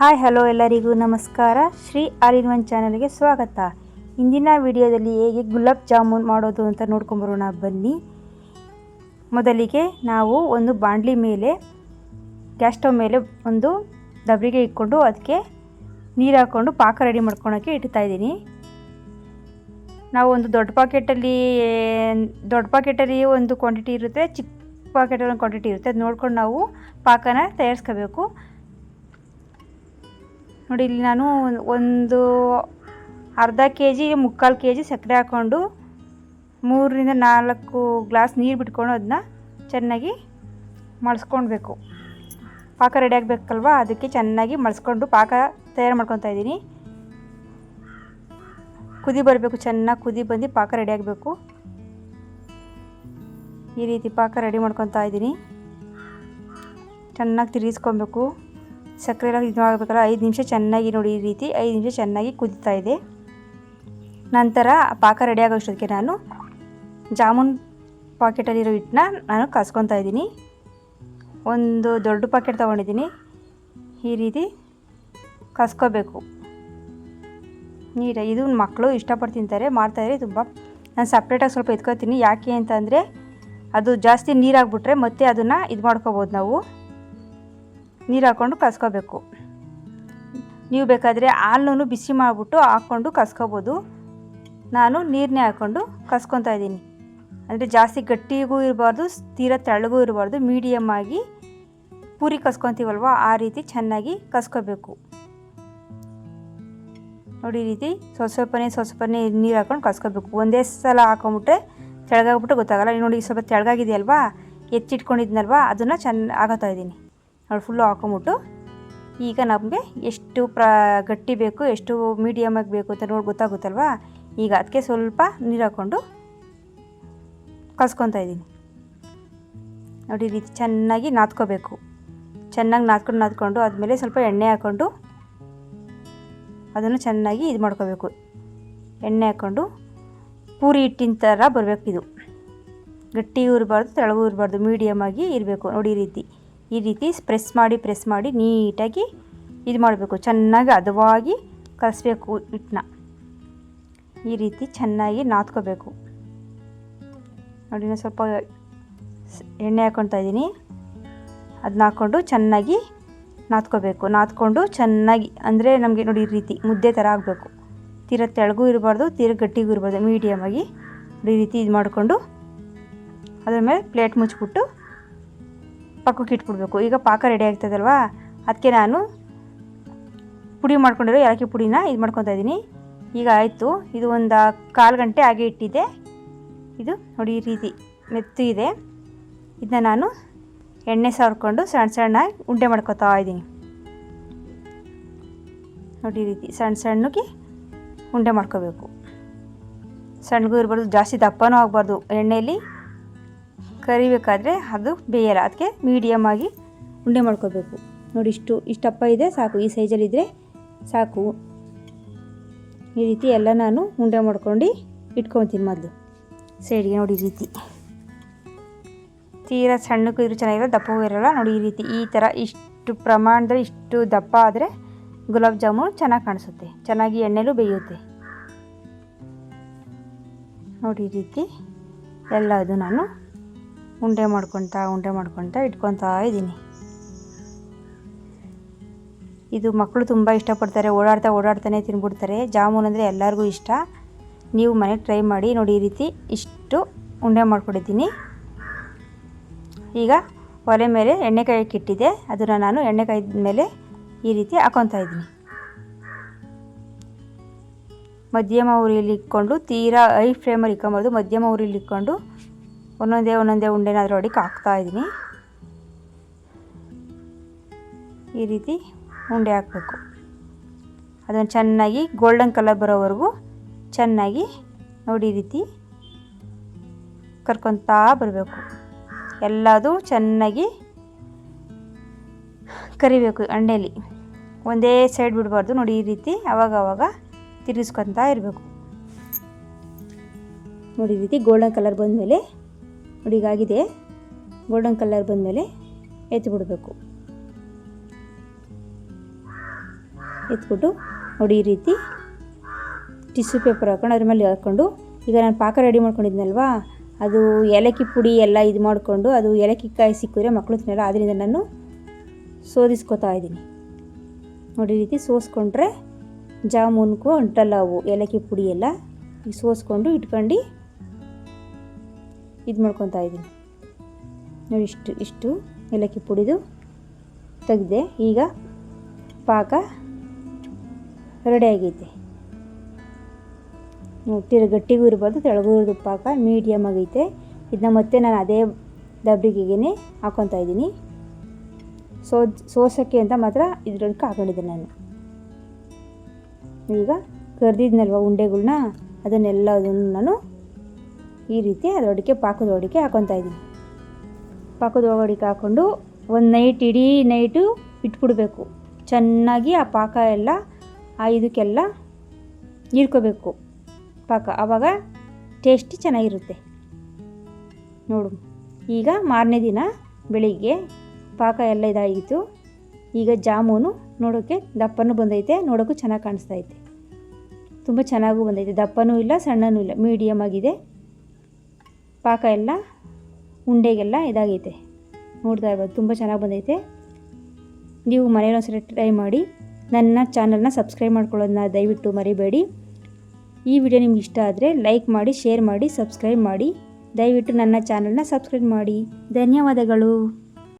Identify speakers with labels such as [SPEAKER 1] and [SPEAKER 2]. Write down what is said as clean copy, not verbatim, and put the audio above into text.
[SPEAKER 1] Hi hello ಎಲ್ಲರಿಗೂ ನಮಸ್ಕಾರ. Shri all in one ಚಾನಲ್ಗೆ ಸ್ವಾಗತ. ಇಂದಿನ ವಿಡಿಯೋದಲ್ಲಿ ಹೇಗೆ ಗುಲಾಬ್ ಜಾಮೂನ್ ಮಾಡೋದು ಅಂತ ನೋಡ್ಕೊಂಬರೋಣ ಬನ್ನಿ. ಮೊದಲಿಗೆ ನಾವು ಒಂದು ಬಾಣಲಿ ಮೇಲೆ ಗ್ಯಾಸ್ ಸ್ಟವ್ ಮೇಲೆ ಒಂದು ದಬ್ರಿಗೆ ಇಟ್ಕೊಂಡು ಅದಕ್ಕೆ ನೀರು ಹಾಕ್ಕೊಂಡು ಪಾಕ ರೆಡಿ ಮಾಡ್ಕೊಳಕ್ಕೆ ಇಡ್ತಾ ಇದ್ದೀನಿ. ನಾವು ಒಂದು ದೊಡ್ಡ ಪಾಕೆಟಲ್ಲಿ ಒಂದು ಕ್ವಾಂಟಿಟಿ ಇರುತ್ತೆ, ಚಿಕ್ಕ ಪಾಕೆಟಲ್ಲಿ ಒಂದು ಕ್ವಾಂಟಿಟಿ ಇರುತ್ತೆ. ಅದು ನೋಡ್ಕೊಂಡು ನಾವು ಪಾಕನ ತಯಾರಿಸ್ಕೋಬೇಕು. ನೋಡಿ, ಇಲ್ಲಿ ನಾನು ಒಂದು ಅರ್ಧ ಕೆಜಿ ಮುಕ್ಕಾಲು ಕೆಜಿ ಸಕ್ಕರೆ ಹಾಕ್ಕೊಂಡು 3ರಿಂದ 4 ಗ್ಲಾಸ್ ನೀರು ಬಿಟ್ಕೊಂಡು ಅದನ್ನ ಚೆನ್ನಾಗಿ ಮಳ್ಸ್ಕೊಳ್ಬೇಕು. ಪಾಕ ರೆಡಿ ಆಗಬೇಕಲ್ವ, ಅದಕ್ಕೆ ಚೆನ್ನಾಗಿ ಮಳ್ಸ್ಕೊಂಡು ಪಾಕ ತಯಾರು ಮಾಡ್ಕೊತಾ ಇದ್ದೀನಿ. ಕುದಿ ಬರಬೇಕು, ಚೆನ್ನಾಗಿ ಕುದಿ ಬಂದು ಪಾಕ ರೆಡಿ ಆಗಬೇಕು. ಈ ರೀತಿ ಪಾಕ ರೆಡಿ ಮಾಡ್ಕೊತಾ ಇದ್ದೀನಿ. ಚೆನ್ನಾಗಿ ತಿರುಗಿಸ್ಕೊಬೇಕು. ಸಕ್ಕರೆ ಎಲ್ಲ ಇದು ಆಗಬೇಕಲ್ಲ, 5 ನಿಮಿಷ ಚೆನ್ನಾಗಿ ನೋಡಿ, ಈ ರೀತಿ 5 ನಿಮಿಷ ಚೆನ್ನಾಗಿ ಕುದೀತಾ ಇದೆ. ನಂತರ ಪಾಕ ರೆಡಿ ಆಗೋಷ್ಟೊತ್ತಿಗೆ ನಾನು ಜಾಮೂನ್ ಪಾಕೆಟಲ್ಲಿರೋ ಹಿಟ್ಟನ್ನ ನಾನು ಕಸ್ಕೊತಾ ಇದ್ದೀನಿ. ಒಂದು ದೊಡ್ಡ ಪಾಕೆಟ್ ತೊಗೊಂಡಿದ್ದೀನಿ. ಈ ರೀತಿ ಕಸ್ಕೋಬೇಕು ನೀಟಾಗಿ. ಇದು ಮಕ್ಕಳು ಇಷ್ಟಪಟ್ಟು ತಿಂತಾರೆ, ಮಾಡ್ತಾಯಿದ್ರೆ ತುಂಬ. ನಾನು ಸಪ್ರೇಟಾಗಿ ಸ್ವಲ್ಪ ಎತ್ಕೊತೀನಿ. ಯಾಕೆ ಅಂತಂದರೆ ಅದು ಜಾಸ್ತಿ ನೀರಾಗ್ಬಿಟ್ರೆ ಮತ್ತೆ ಅದನ್ನು ಇದು ಮಾಡ್ಕೋಬೋದು. ನಾವು ನೀರು ಹಾಕ್ಕೊಂಡು ಕಸ್ಕೋಬೇಕು. ನೀವು ಬೇಕಾದರೆ ಹಾಲನ್ನು ಬಿಸಿ ಮಾಡಿಬಿಟ್ಟು ಹಾಕ್ಕೊಂಡು ಕಸ್ಕೋಬೋದು. ನಾನು ನೀರನ್ನೇ ಹಾಕ್ಕೊಂಡು ಕಸ್ಕೊತಾ ಇದ್ದೀನಿ. ಅಂದರೆ ಜಾಸ್ತಿ ಗಟ್ಟಿಗೂ ಇರಬಾರ್ದು, ತೀರಾ ತೆಳ್ಳಗೂ ಇರಬಾರ್ದು, ಮೀಡಿಯಮ್ ಆಗಿ ಪೂರಿ ಕಸ್ಕೊತೀವಲ್ವ ಆ ರೀತಿ ಚೆನ್ನಾಗಿ ಕಸ್ಕೋಬೇಕು. ನೋಡಿ, ಈ ರೀತಿ ಸ್ವಲ್ಪನೇ ನೀರು ಹಾಕ್ಕೊಂಡು ಕಸ್ಕೋಬೇಕು. ಒಂದೇ ಸಲ ಹಾಕೊಂಬಿಟ್ರೆ ತೆಳಗಾಗ್ಬಿಟ್ಟು ಗೊತ್ತಾಗಲ್ಲ. ನೋಡಿ, ಸ್ವಲ್ಪ ತೆಳಗಾಗಿದೆಯಲ್ವಾ, ಎತ್ತಿಟ್ಕೊಂಡಿದ್ನಲ್ವ, ಅದನ್ನು ಹಾಕೋತಾ ಇದ್ದೀನಿ. ನೋಡಿ, ಫುಲ್ಲು ಹಾಕೊಂಬಿಟ್ಟು ಈಗ ನಮಗೆ ಎಷ್ಟು ಗಟ್ಟಿ ಬೇಕು, ಎಷ್ಟು ಮೀಡಿಯಮಾಗಿ ಬೇಕು ಅಂತ ನೋಡಿ ಗೊತ್ತಾಗುತ್ತಲ್ವ. ಈಗ ಅದಕ್ಕೆ ಸ್ವಲ್ಪ ನೀರು ಹಾಕ್ಕೊಂಡು ಕಸ್ಕೊತಾ ಇದ್ದೀನಿ. ನೋಡಿ, ಈ ರೀತಿ ಚೆನ್ನಾಗಿ ನಾದ್ಕೋಬೇಕು. ಚೆನ್ನಾಗಿ ನಾದ್ಕೊಂಡು ಆದಮೇಲೆ ಸ್ವಲ್ಪ ಎಣ್ಣೆ ಹಾಕ್ಕೊಂಡು ಅದನ್ನು ಚೆನ್ನಾಗಿ ಇದು ಮಾಡ್ಕೋಬೇಕು. ಎಣ್ಣೆ ಹಾಕ್ಕೊಂಡು ಪೂರಿ ಹಿಟ್ಟಿನ ಥರ ಬರಬೇಕು. ಇದು ಗಟ್ಟಿಗೂ ಇರಬಾರ್ದು, ತೆಳಗೂ ಇರಬಾರ್ದು, ಮೀಡಿಯಮಾಗಿ ಇರಬೇಕು. ನೋಡಿ, ಈ ರೀತಿ ಪ್ರೆಸ್ ಮಾಡಿ ನೀಟಾಗಿ ಇದು ಮಾಡಬೇಕು. ಚೆನ್ನಾಗಿ ಹದವಾಗಿ ಕಲಿಸ್ಬೇಕು ಹಿಟ್ಟನ್ನ. ಈ ರೀತಿ ಚೆನ್ನಾಗಿ ನಾದ್ಕೋಬೇಕು. ನೋಡಿ, ನಾನು ಸ್ವಲ್ಪ ಎಣ್ಣೆ ಹಾಕ್ಕೊತಾ ಇದ್ದೀನಿ. ಅದನ್ನ ಹಾಕ್ಕೊಂಡು ಚೆನ್ನಾಗಿ ನಾದ್ಕೊಂಡು ಚೆನ್ನಾಗಿ, ಅಂದರೆ ನಮಗೆ ನೋಡಿ ಈ ರೀತಿ ಮುದ್ದೆ ಥರ ಆಗಬೇಕು. ತೀರ ತೆಳಗೂ ಇರಬಾರ್ದು, ತೀರ ಗಟ್ಟಿಗೂ ಇರಬಾರ್ದು, ಮೀಡಿಯಮಾಗಿ ಈ ರೀತಿ ಇದು ಮಾಡಿಕೊಂಡು ಅದ್ರ ಮೇಲೆ ಪ್ಲೇಟ್ ಮುಚ್ಚಿಬಿಟ್ಟು ಪಕ್ಕಕ್ಕೆ ಇಟ್ಬಿಡ್ಬೇಕು. ಈಗ ಪಾಕ ರೆಡಿ ಆಗ್ತದಲ್ವ, ಅದಕ್ಕೆ ನಾನು ಪುಡಿ ಮಾಡ್ಕೊಂಡಿರೋ ಏಲಕ್ಕಿ ಪುಡಿನ ಇದು ಮಾಡ್ಕೊತಾ ಇದ್ದೀನಿ. ಈಗ ಆಯಿತು. ಇದು ಒಂದು 1/4 ಗಂಟೆ ಹಾಗೆ ಇಟ್ಟಿದ್ದೆ. ಇದು ನೋಡಿ, ಈ ರೀತಿ ಮೆತ್ತು ಇದೆ. ಇದನ್ನ ನಾನು ಎಣ್ಣೆ ಸಾರ್ಕೊಂಡು ಸಣ್ಣ ಉಂಡೆ ಮಾಡ್ಕೊತಾ ಇದ್ದೀನಿ. ನೋಡಿ, ಈ ರೀತಿ ಸಣ್ಣಗೆ ಉಂಡೆ ಮಾಡ್ಕೋಬೇಕು. ಸಣ್ಣಗೂ ಇರಬಾರ್ದು, ಜಾಸ್ತಿ ದಪ್ಪನೂ ಆಗಬಾರ್ದು. ಎಣ್ಣೆಯಲ್ಲಿ ಕರಿಬೇಕಾದ್ರೆ ಅದು ಬೇಯಲ್ಲ, ಅದಕ್ಕೆ ಮೀಡಿಯಮಾಗಿ ಉಂಡೆ ಮಾಡ್ಕೋಬೇಕು. ನೋಡಿ, ಇಷ್ಟಪ್ಪ ಇದೆ ಸಾಕು. ಈ ಸೈಜಲ್ಲಿದ್ದರೆ ಸಾಕು. ಈ ರೀತಿ ಎಲ್ಲ ನಾನು ಉಂಡೆ ಮಾಡ್ಕೊಂಡು ಇಟ್ಕೊತೀನಿ ಮೊದಲು ಸೈಡ್ಗೆ. ನೋಡಿ, ಈ ರೀತಿ ತೀರಾ ಸಣ್ಣಕ್ಕೂ ಇದ್ರೂ ಚೆನ್ನಾಗಿರಲ್ಲ, ದಪ್ಪವೂ ಇರೋಲ್ಲ. ನೋಡಿ, ಈ ರೀತಿ ಈ ಥರ ಇಷ್ಟು ಪ್ರಮಾಣದಲ್ಲಿ ಇಷ್ಟು ದಪ್ಪ ಆದರೆ ಗುಲಾಬ್ ಜಾಮೂನು ಚೆನ್ನಾಗಿ ಕಾಣಿಸುತ್ತೆ, ಚೆನ್ನಾಗಿ ಎಣ್ಣೆಲೂ ಬೇಯುತ್ತೆ. ನೋಡಿ, ಈ ರೀತಿ ಎಲ್ಲದು ನಾನು ಉಂಡೆ ಮಾಡ್ಕೊತಾ ಇಟ್ಕೊತಾ ಇದ್ದೀನಿ. ಇದು ಮಕ್ಕಳು ತುಂಬ ಇಷ್ಟಪಡ್ತಾರೆ. ಓಡಾಡ್ತಾನೆ ತಿನ್ಬಿಡ್ತಾರೆ. ಜಾಮೂನ್ ಅಂದರೆ ಎಲ್ಲರಿಗೂ ಇಷ್ಟ. ನೀವು ಮನೆಗೆ ಟ್ರೈ ಮಾಡಿ. ನೋಡಿ, ಈ ರೀತಿ ಇಷ್ಟು ಉಂಡೆ ಮಾಡ್ಕೊಂಡಿದ್ದೀನಿ. ಈಗ ಒಲೆ ಮೇಲೆ ಎಣ್ಣೆ ಕಾಯಕ್ಕೆ ಇಟ್ಟಿದ್ದೆ, ಅದನ್ನು ನಾನು ಎಣ್ಣೆ ಕಾಯ್ದ ಮೇಲೆ ಈ ರೀತಿ ಹಾಕೊತಾ ಇದ್ದೀನಿ. ಮಧ್ಯಮ ಉರಿಯಲ್ಲಿ ಇಟ್ಕೊಂಡು, ತೀರಾ ಹೈ ಫ್ಲೇಮಲ್ಲಿ ಇಟ್ಕೊಂಬಾರ್ದು, ಮಧ್ಯಮ ಉರಿಯಲ್ಲಿ ಇಟ್ಕೊಂಡು ಒಂದೊಂದೇ ಉಂಡೆನ ಅದರೊಳಗೆ ಹಾಕ್ತಾ ಇದ್ದೀನಿ. ಈ ರೀತಿ ಉಂಡೆ ಹಾಕಬೇಕು. ಅದನ್ನು ಚೆನ್ನಾಗಿ ಗೋಲ್ಡನ್ ಕಲರ್ ಬರೋವರೆಗೂ ಚೆನ್ನಾಗಿ ನೋಡಿ ಈ ರೀತಿ ಕರ್ಕೊತಾ ಬರಬೇಕು. ಎಲ್ಲದು ಚೆನ್ನಾಗಿ ಕರಿಬೇಕು ಎಣ್ಣೆಯಲ್ಲಿ, ಒಂದೇ ಸೈಡ್ ಬಿಡಬಾರ್ದು. ನೋಡಿ, ಈ ರೀತಿ ಆವಾಗ ತಿರುಗಿಸ್ಕೊತಾ ಇರಬೇಕು. ನೋಡಿ, ಈ ರೀತಿ ಗೋಲ್ಡನ್ ಕಲರ್ ಬಂದಮೇಲೆ, ನೋಡಿ ಈಗಾಗಿದೆ, ಗೋಲ್ಡನ್ ಕಲರ್ ಬಂದಮೇಲೆ ಎತ್ತಿ ಬಿಡಬೇಕು. ಎತ್ಬಿಟ್ಟು ನೋಡಿ ಈ ರೀತಿ ಟಿಶ್ಯೂ ಪೇಪರ್ ಹಾಕೊಂಡು ಅದ್ರ ಮೇಲೆ ಹಾಕ್ಕೊಂಡು, ಈಗ ನಾನು ಪಾಕ ರೆಡಿ ಮಾಡ್ಕೊಂಡಿದ್ನಲ್ವಾ, ಅದು ಏಲಕ್ಕಿ ಪುಡಿ ಎಲ್ಲ ಇದು ಮಾಡಿಕೊಂಡು ಅದು ಏಲಕ್ಕಿ ಕಾಯಿ ಸಿಕ್ಕಿದ್ರೆ ಮಕ್ಕಳು ತಿನ್ನಲ್ಲ, ಅದರಿಂದ ನಾನು ಸೋದಿಸ್ಕೊತಾ ಇದ್ದೀನಿ. ನೋಡಿ ಈ ರೀತಿ ಸೋಸ್ಕೊಂಡ್ರೆ ಜಾಮೂನ್ಗೂ ಅಂಟಲ್ಲ ಅವು ಏಲಕ್ಕಿ ಪುಡಿ ಎಲ್ಲ. ಈಗ ಸೋಸ್ಕೊಂಡು ಇಟ್ಕೊಂಡು ಇದು ಮಾಡ್ಕೊತಾ ಇದ್ದೀನಿ. ನೋಡಿ ಇಷ್ಟು ಏಲಕ್ಕಿ ಪುಡಿದು ತೆಗೆದೆ. ಈಗ ಪಾಕ ರೆಡಿ ಆಗೈತೆ. ಗಟ್ಟಿಗೂ ಇರಬಾರ್ದು, ತೆಳಗೂ ಇರೋದು ಪಾಕ ಮೀಡಿಯಮ್ ಆಗೈತೆ. ಇದನ್ನ ಮತ್ತೆ ನಾನು ಅದೇ ದಬ್ಬಿಗೆಗೆ ಹಾಕ್ಕೊತಾ ಇದ್ದೀನಿ. ಸೋಸೋಕ್ಕೆ ಅಂತ ಮಾತ್ರ ಇದ್ರೊಳಗೆ ಹಾಕೊಂಡಿದ್ದೆ ನಾನು. ಈಗ ಕರ್ದಿದ್ನಲ್ವ ಉಂಡೆಗಳ್ನ ಅದನ್ನೆಲ್ಲದನ್ನು ನಾನು ಈ ರೀತಿ ಅದರೊಳಗೆ ಪಾಕದೊಳಗೆ ಹಾಕ್ಕೊತಾ ಇದ್ದೀನಿ. ಪಾಕದೊಳಗಡೆ ಹಾಕ್ಕೊಂಡು ಒಂದು ನೈಟ್ ಇಡೀ ನೈಟು ಇಟ್ಬಿಡ್ಬೇಕು. ಚೆನ್ನಾಗಿ ಆ ಪಾಕ ಎಲ್ಲ ಇದಕ್ಕೆಲ್ಲ ಹೀರ್ಕೋಬೇಕು ಪಾಕ, ಆವಾಗ ಟೇಸ್ಟಿ ಚೆನ್ನಾಗಿರುತ್ತೆ. ನೋಡು, ಈಗ ಮಾರನೇ ದಿನ ಬೆಳಿಗ್ಗೆ ಪಾಕ ಎಲ್ಲ ಇದಾಗಿತ್ತು. ಈಗ ಜಾಮೂನು ನೋಡೋಕ್ಕೆ ದಪ್ಪನೂ ಬಂದೈತೆ, ನೋಡೋಕ್ಕೂ ಚೆನ್ನಾಗಿ ಕಾಣಿಸ್ತೈತೆ. ತುಂಬ ಚೆನ್ನಾಗೂ ಬಂದೈತೆ, ದಪ್ಪನೂ ಇಲ್ಲ ಸಣ್ಣನೂ ಇಲ್ಲ, ಮೀಡಿಯಮ್ ಆಗಿದೆ. ಪಾಕ ಎಲ್ಲ ಉಂಡೆಗೆಲ್ಲ ಇದಾಗೈತೆ, ನೋಡ್ತಾ ಇರ್ಬೋದು, ತುಂಬ ಚೆನ್ನಾಗಿ ಬಂದೈತೆ. ನೀವು ಮನೇಲಿ ಒಂದ್ಸರಿ ಟ್ರೈ ಮಾಡಿ. ನನ್ನ ಚಾನಲ್ನ ಸಬ್ಸ್ಕ್ರೈಬ್ ಮಾಡ್ಕೊಳ್ಳೋದನ್ನ ದಯವಿಟ್ಟು ಮರಿಬೇಡಿ. ಈ ವಿಡಿಯೋ ನಿಮ್ಗೆ ಇಷ್ಟ ಆದರೆ ಲೈಕ್ ಮಾಡಿ, ಶೇರ್ ಮಾಡಿ, ಸಬ್ಸ್ಕ್ರೈಬ್ ಮಾಡಿ. ದಯವಿಟ್ಟು ನನ್ನ ಚಾನಲ್ನ ಸಬ್ಸ್ಕ್ರೈಬ್ ಮಾಡಿ. ಧನ್ಯವಾದಗಳು.